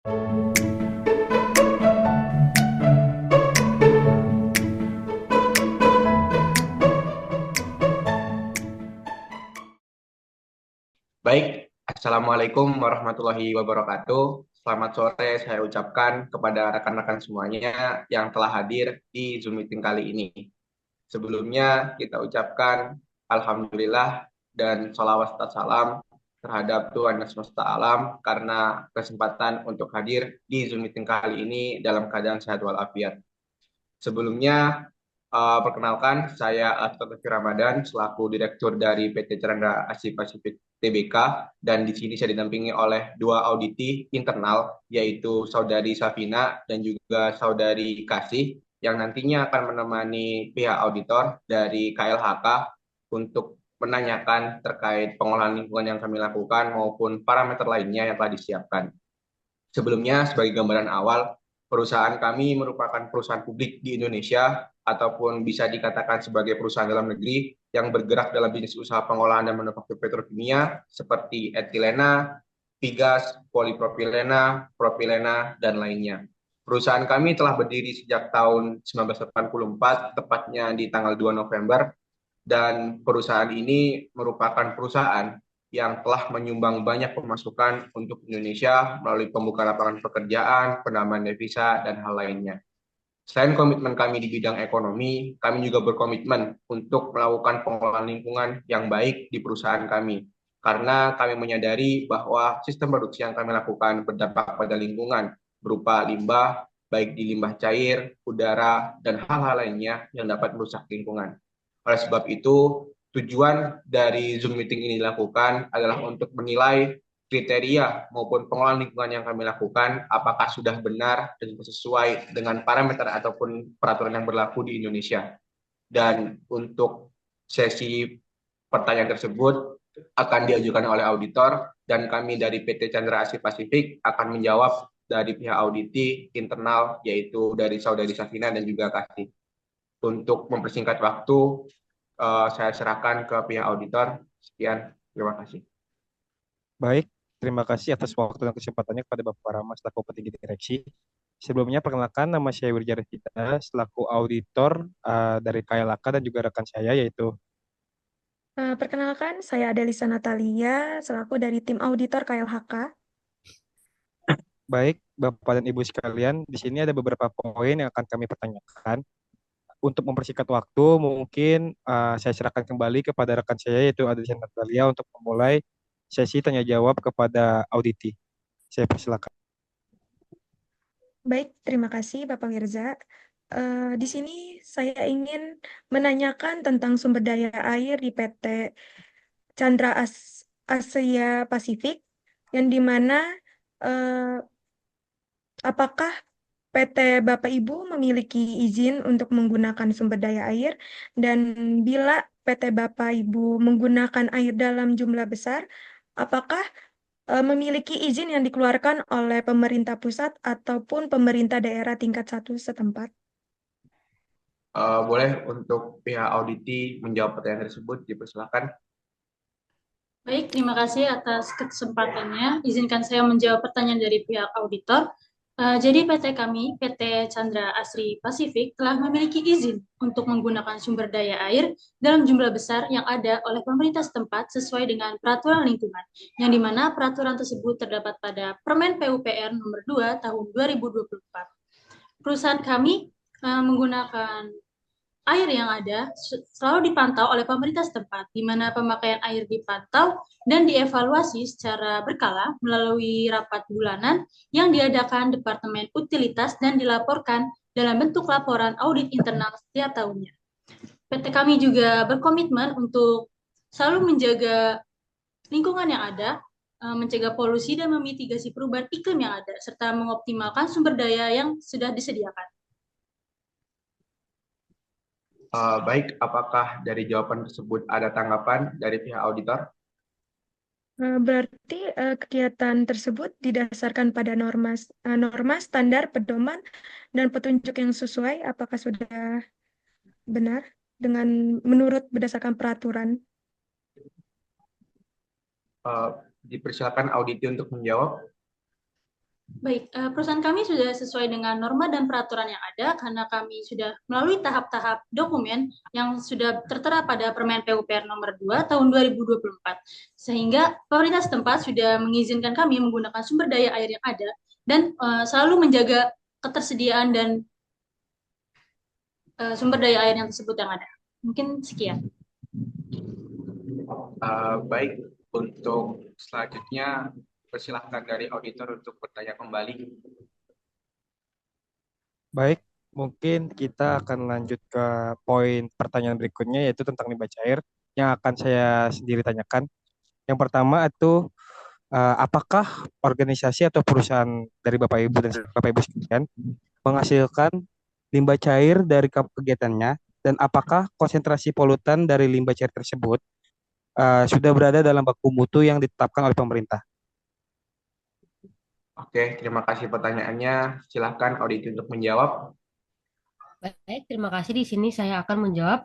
Baik, Assalamualaikum warahmatullahi wabarakatuh. Selamat sore saya ucapkan kepada rekan-rekan semuanya yang telah hadir di Zoom meeting kali ini. Sebelumnya kita ucapkan Alhamdulillah dan salawat serta salam terhadap Tuhan yang semesta alam karena kesempatan untuk hadir di Zoom meeting kali ini dalam keadaan sehat walafiat. Sebelumnya, perkenalkan, saya Astor Lutfi Ramadan, selaku Direktur dari PT Cerangga Asia Pasifik Tbk, dan di sini saya didampingi oleh dua auditi internal, yaitu Saudari Safina dan juga Saudari Kasih, yang nantinya akan menemani pihak auditor dari KLHK untuk menanyakan terkait pengolahan lingkungan yang kami lakukan maupun parameter lainnya yang telah disiapkan. Sebelumnya, sebagai gambaran awal, perusahaan kami merupakan perusahaan publik di Indonesia ataupun bisa dikatakan sebagai perusahaan dalam negeri yang bergerak dalam bisnis usaha pengolahan dan manufaktur petrokimia seperti etilena, pigas, polipropilena, propilena, dan lainnya. Perusahaan kami telah berdiri sejak tahun 1984, tepatnya di tanggal 2 November, dan perusahaan ini merupakan perusahaan yang telah menyumbang banyak pemasukan untuk Indonesia melalui pembukaan lapangan pekerjaan, penambahan devisa, dan hal lainnya. Selain komitmen kami di bidang ekonomi, kami juga berkomitmen untuk melakukan pengolahan lingkungan yang baik di perusahaan kami. Karena kami menyadari bahwa sistem produksi yang kami lakukan berdampak pada lingkungan, berupa limbah, baik di limbah cair, udara, dan hal-hal lainnya yang dapat merusak lingkungan. Oleh sebab itu, tujuan dari Zoom meeting ini dilakukan adalah untuk menilai kriteria maupun pengolahan lingkungan yang kami lakukan, apakah sudah benar dan sesuai dengan parameter ataupun peraturan yang berlaku di Indonesia. Dan untuk sesi pertanyaan tersebut akan diajukan oleh auditor dan kami dari PT Chandra Asih Pasifik akan menjawab dari pihak auditi internal yaitu dari Saudari Safina dan juga Kasih. Untuk mempersingkat waktu, saya serahkan ke pihak auditor. Sekian, terima kasih. Baik, terima kasih atas waktu dan kesempatannya kepada Bapak Rama selaku petinggi direksi. Sebelumnya perkenalkan nama saya Wirja Revita selaku auditor dari KLAK dan juga rekan saya yaitu Perkenalkan, saya Adelisa Natalia, selaku dari tim auditor KLHK. baik Bapak dan Ibu sekalian. Di sini ada beberapa poin yang akan kami pertanyakan. Untuk mempersingkat waktu, mungkin saya serahkan kembali kepada rekan saya yaitu Adelisa Natalia untuk memulai sesi tanya jawab kepada auditi. Saya persilakan. Baik, terima kasih Bapak Wirza. Di sini saya ingin menanyakan tentang sumber daya air di PT Chandra Asia Pasifik, yang dimana apakah PT Bapak Ibu memiliki izin untuk menggunakan sumber daya air, dan bila PT Bapak Ibu menggunakan air dalam jumlah besar, apakah memiliki izin yang dikeluarkan oleh pemerintah pusat ataupun pemerintah daerah tingkat satu setempat? Boleh untuk pihak auditi menjawab pertanyaan tersebut, dipersilakan. Baik, terima kasih atas kesempatannya. Izinkan saya menjawab pertanyaan dari pihak auditor. Jadi PT kami, PT Chandra Asri Pasifik, telah memiliki izin untuk menggunakan sumber daya air dalam jumlah besar yang ada oleh pemerintah setempat sesuai dengan peraturan lingkungan, yang dimana peraturan tersebut terdapat pada Permen PUPR nomor 2 tahun 2024. Perusahaan kami menggunakan air yang ada selalu dipantau oleh pemerintah setempat, di mana pemakaian air dipantau dan dievaluasi secara berkala melalui rapat bulanan yang diadakan Departemen Utilitas dan dilaporkan dalam bentuk laporan audit internal setiap tahunnya. PT kami juga berkomitmen untuk selalu menjaga lingkungan yang ada, mencegah polusi dan memitigasi perubahan iklim yang ada, serta mengoptimalkan sumber daya yang sudah disediakan. Baik, apakah dari jawaban tersebut ada tanggapan dari pihak auditor? Berarti kegiatan tersebut didasarkan pada norma, standar, pedoman, dan petunjuk yang sesuai. Apakah sudah benar dengan menurut berdasarkan peraturan? Dipersilakan auditi untuk menjawab. Baik, perusahaan kami sudah sesuai dengan norma dan peraturan yang ada karena kami sudah melalui tahap-tahap dokumen yang sudah tertera pada Permen PUPR nomor 2 tahun 2024. Sehingga pemerintah setempat sudah mengizinkan kami menggunakan sumber daya air yang ada dan selalu menjaga ketersediaan dan sumber daya air yang tersebut yang ada. Mungkin sekian. Baik, untuk selanjutnya persilahkan dari auditor untuk bertanya kembali. Baik, mungkin kita akan lanjut ke poin pertanyaan berikutnya yaitu tentang limbah cair yang akan saya sendiri tanyakan. Yang pertama itu apakah organisasi atau perusahaan dari Bapak Ibu dan Bapak Ibu sekalian menghasilkan limbah cair dari kegiatannya dan apakah konsentrasi polutan dari limbah cair tersebut sudah berada dalam baku mutu yang ditetapkan oleh pemerintah? Oke, terima kasih pertanyaannya. Silahkan auditor untuk menjawab. Baik, terima kasih. Di sini saya akan menjawab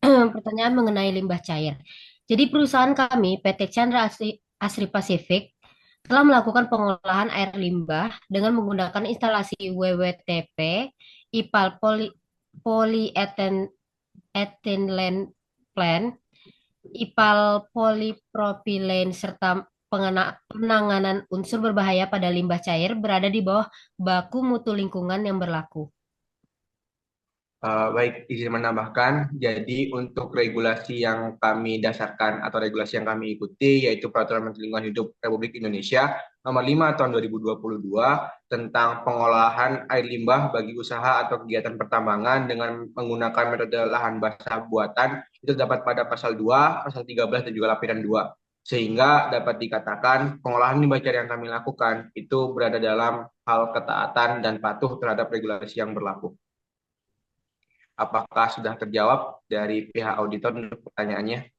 pertanyaan mengenai limbah cair. Jadi perusahaan kami, PT Chandra Asri Pasifik, telah melakukan pengolahan air limbah dengan menggunakan instalasi WWTP, IPAL polyethylene plant, IPAL polipropilen serta penanganan unsur berbahaya pada limbah cair berada di bawah baku mutu lingkungan yang berlaku. Baik, izin menambahkan, jadi untuk regulasi yang kami dasarkan atau regulasi yang kami ikuti, yaitu Peraturan Menteri Lingkungan Hidup Republik Indonesia Nomor 5 Tahun 2022 tentang pengolahan air limbah bagi usaha atau kegiatan pertambangan dengan menggunakan metode lahan basah buatan, itu dapat pada pasal 2, pasal 13, dan juga lapisan 2. Sehingga dapat dikatakan pengolahan limbah cair yang kami lakukan itu berada dalam hal ketaatan dan patuh terhadap regulasi yang berlaku. Apakah sudah terjawab dari pihak auditor untuk pertanyaannya?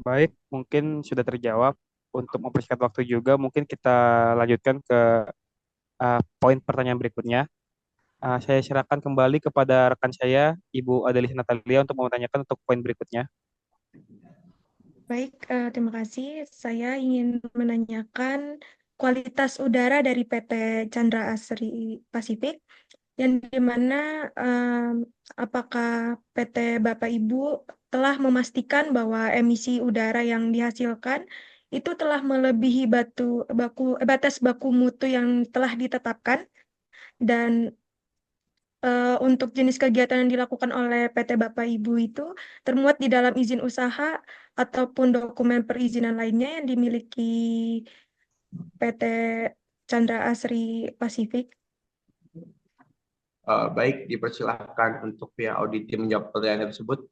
Baik, mungkin sudah terjawab. Untuk mempersingkat waktu juga, mungkin kita lanjutkan ke poin pertanyaan berikutnya. Saya serahkan kembali kepada rekan saya, Ibu Adelisa Natalia, untuk mempertanyakan untuk poin berikutnya. Baik, terima kasih. Saya ingin menanyakan kualitas udara dari PT Chandra Asri Pasifik, yang di mana apakah PT Bapak Ibu telah memastikan bahwa emisi udara yang dihasilkan itu telah melebihi batas baku mutu yang telah ditetapkan, dan untuk jenis kegiatan yang dilakukan oleh PT Bapak Ibu itu termuat di dalam izin usaha ataupun dokumen perizinan lainnya yang dimiliki PT Chandra Asri Pasifik. Baik, dipersilahkan untuk pihak audit menjawab pertanyaan tersebut.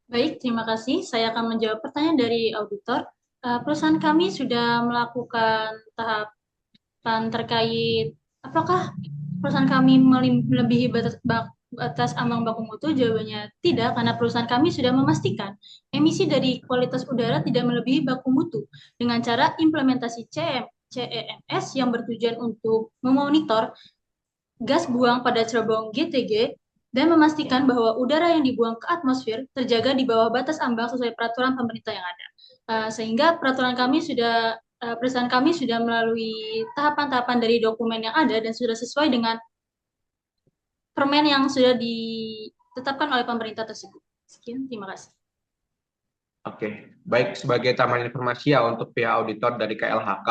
Baik, terima kasih. Saya akan menjawab pertanyaan dari auditor. Perusahaan kami sudah melakukan tahapan terkait apakah perusahaan kami melebihi batas ambang baku mutu. Jawabannya tidak, karena perusahaan kami sudah memastikan emisi dari kualitas udara tidak melebihi baku mutu dengan cara implementasi CEMS yang bertujuan untuk memonitor gas buang pada cerobong GTG dan memastikan bahwa udara yang dibuang ke atmosfer terjaga di bawah batas ambang sesuai peraturan pemerintah yang ada. Sehingga perusahaan kami sudah melalui tahapan-tahapan dari dokumen yang ada dan sudah sesuai dengan permen yang sudah ditetapkan oleh pemerintah tersebut. Sekian, terima kasih. Oke, baik, sebagai tambahan informasi ya untuk pihak auditor dari KLHK,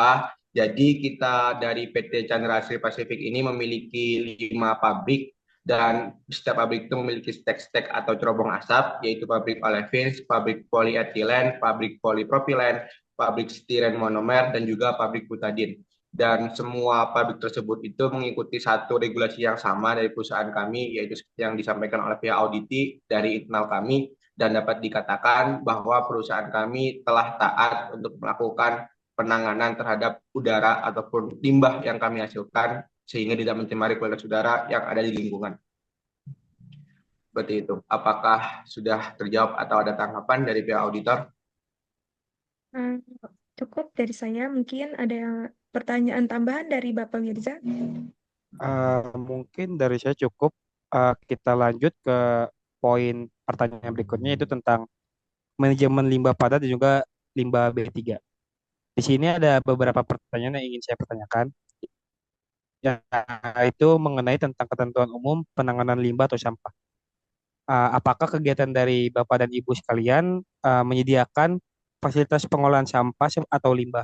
jadi kita dari PT Chandra Asri Pasifik ini memiliki 5 pabrik dan setiap pabrik itu memiliki stek-stek atau cerobong asap, yaitu pabrik olefins, pabrik polyethylene, pabrik polypropylen, pabrik stiren monomer, dan juga pabrik butadin. Dan semua pabrik tersebut itu mengikuti satu regulasi yang sama dari perusahaan kami, yaitu seperti yang disampaikan oleh pihak auditi dari internal kami, dan dapat dikatakan bahwa perusahaan kami telah taat untuk melakukan penanganan terhadap udara ataupun limbah yang kami hasilkan sehingga tidak mencemari kualitas udara yang ada di lingkungan. Seperti itu. Apakah sudah terjawab atau ada tanggapan dari pihak auditor? Cukup dari saya. Mungkin ada pertanyaan tambahan dari Bapak Wirza. Mungkin dari saya cukup. Kita lanjut ke poin pertanyaan berikutnya, yaitu tentang manajemen limbah padat dan juga limbah B3. Di sini ada beberapa pertanyaan yang ingin saya pertanyakan, yaitu mengenai tentang ketentuan umum penanganan limbah atau sampah. Apakah kegiatan dari Bapak dan Ibu sekalian menyediakan fasilitas pengolahan sampah atau limbah?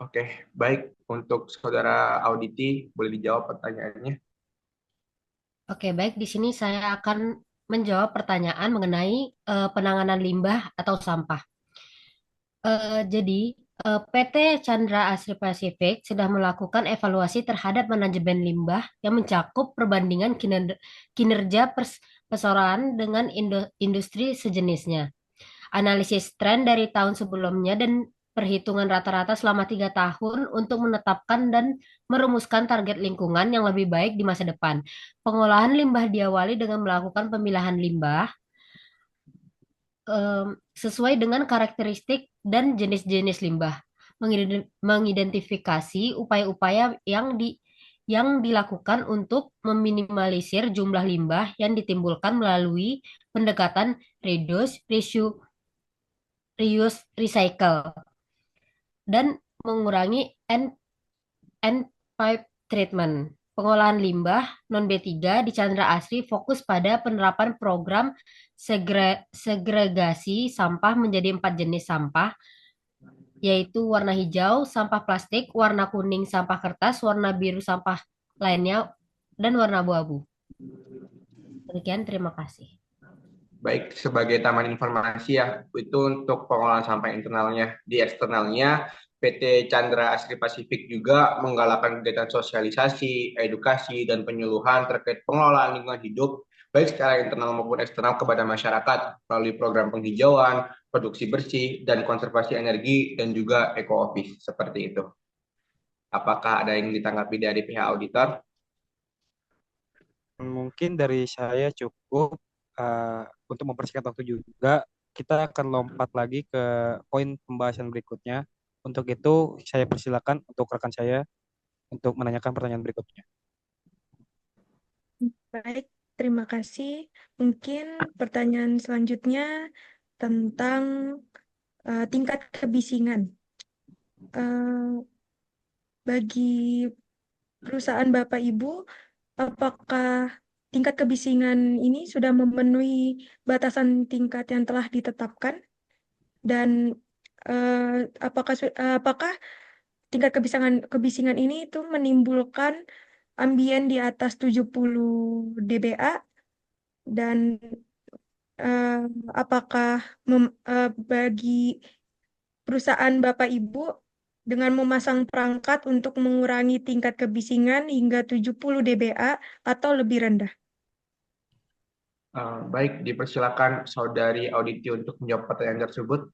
Oke, baik. Untuk Saudara Auditi, boleh dijawab pertanyaannya? Oke, baik. Di sini saya akan menjawab pertanyaan mengenai penanganan limbah atau sampah. Jadi, PT Chandra Asri Pasifik sudah melakukan evaluasi terhadap manajemen limbah yang mencakup perbandingan kinerja perseroan dengan industri sejenisnya, analisis tren dari tahun sebelumnya, dan perhitungan rata-rata selama 3 tahun untuk menetapkan dan merumuskan target lingkungan yang lebih baik di masa depan. Pengolahan limbah diawali dengan melakukan pemilahan limbah sesuai dengan karakteristik dan jenis-jenis limbah, mengidentifikasi upaya-upaya yang dilakukan untuk meminimalisir jumlah limbah yang ditimbulkan melalui pendekatan reduce, reuse, recycle, dan mengurangi end pipe treatment. Pengolahan limbah non-B3 di Chandra Asri fokus pada penerapan program segregasi sampah menjadi 4 jenis sampah, yaitu warna hijau, sampah plastik, warna kuning, sampah kertas, warna biru, sampah lainnya, dan warna abu-abu. Demikian, terima kasih. Baik, sebagai tambahan informasi ya, itu untuk pengolahan sampah internalnya. Di eksternalnya, PT Chandra Asri Pasifik juga menggalakkan kegiatan sosialisasi, edukasi, dan penyuluhan terkait pengelolaan lingkungan hidup, baik secara internal maupun eksternal kepada masyarakat, melalui program penghijauan, produksi bersih, dan konservasi energi, dan juga eco-office, seperti itu. Apakah ada yang ditanggapi dari pihak auditor? Mungkin dari saya cukup. Untuk mempersingkat waktu juga, kita akan lompat lagi ke poin pembahasan berikutnya. Untuk itu, saya persilakan untuk rekan saya untuk menanyakan pertanyaan berikutnya. Baik, terima kasih. Mungkin pertanyaan selanjutnya tentang tingkat kebisingan. Bagi perusahaan Bapak Ibu, apakah tingkat kebisingan ini sudah memenuhi batasan tingkat yang telah ditetapkan? Dan apakah tingkat kebisingan ini itu menimbulkan ambien di atas 70 dBA, dan apakah bagi perusahaan Bapak Ibu dengan memasang perangkat untuk mengurangi tingkat kebisingan hingga 70 dBA atau lebih rendah? Baik, dipersilakan Saudari Auditi untuk menjawab pertanyaan tersebut.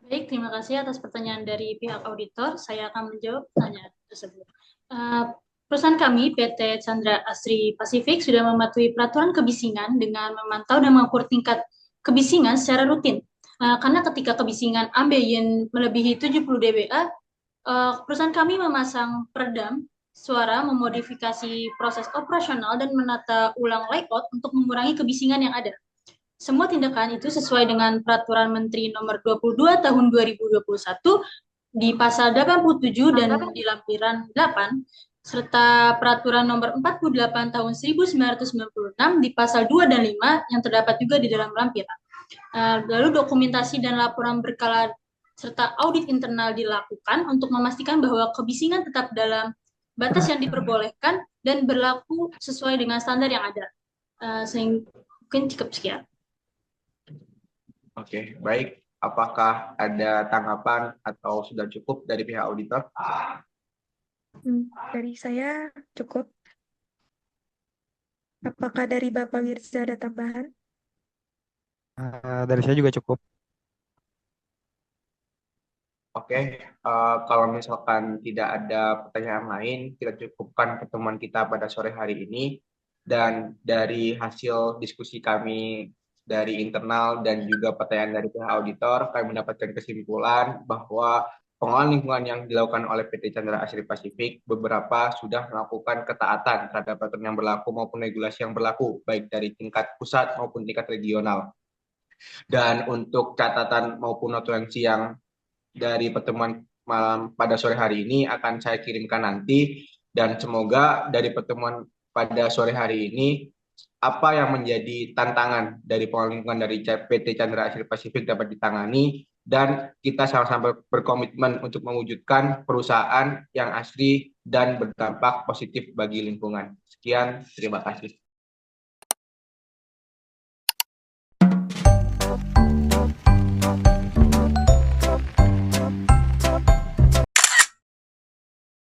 Baik, terima kasih atas pertanyaan dari pihak auditor. Saya akan menjawab pertanyaan tersebut. Perusahaan kami, PT Chandra Asri Pasifik, sudah mematuhi peraturan kebisingan dengan memantau dan mengukur tingkat kebisingan secara rutin. Karena ketika kebisingan ambien melebihi 70 dBA, perusahaan kami memasang peredam suara, memodifikasi proses operasional, dan menata ulang layout untuk mengurangi kebisingan yang ada. Semua tindakan itu sesuai dengan Peraturan Menteri Nomor 22 Tahun 2021 di Pasal 87 dan di lampiran 8, serta Peraturan Nomor 48 Tahun 1996 di Pasal 2 dan 5 yang terdapat juga di dalam lampiran. Lalu dokumentasi dan laporan berkala serta audit internal dilakukan untuk memastikan bahwa kebisingan tetap dalam batas yang diperbolehkan dan berlaku sesuai dengan standar yang ada. Sehingga mungkin cukup sekian. Oke, baik. Apakah ada tanggapan atau sudah cukup dari pihak auditor? Dari saya cukup. Apakah dari Bapak Wirza ada tambahan? Dari saya juga cukup. Oke, kalau misalkan tidak ada pertanyaan lain, kita cukupkan pertemuan kita pada sore hari ini. Dan dari hasil diskusi kami dari internal dan juga pertanyaan dari pihak auditor, kami mendapatkan kesimpulan bahwa pengolahan lingkungan yang dilakukan oleh PT Chandra Asri Pasifik beberapa sudah melakukan ketaatan terhadap peraturan yang berlaku maupun regulasi yang berlaku, baik dari tingkat pusat maupun tingkat regional. Dan untuk catatan maupun notulensi yang dari pertemuan malam pada sore hari ini akan saya kirimkan nanti, dan semoga dari pertemuan pada sore hari ini apa yang menjadi tantangan dari pengembangan dari PT Chandra Asri Pasifik dapat ditangani, dan kita sama-sama berkomitmen untuk mewujudkan perusahaan yang asri dan berdampak positif bagi lingkungan. Sekian, terima kasih.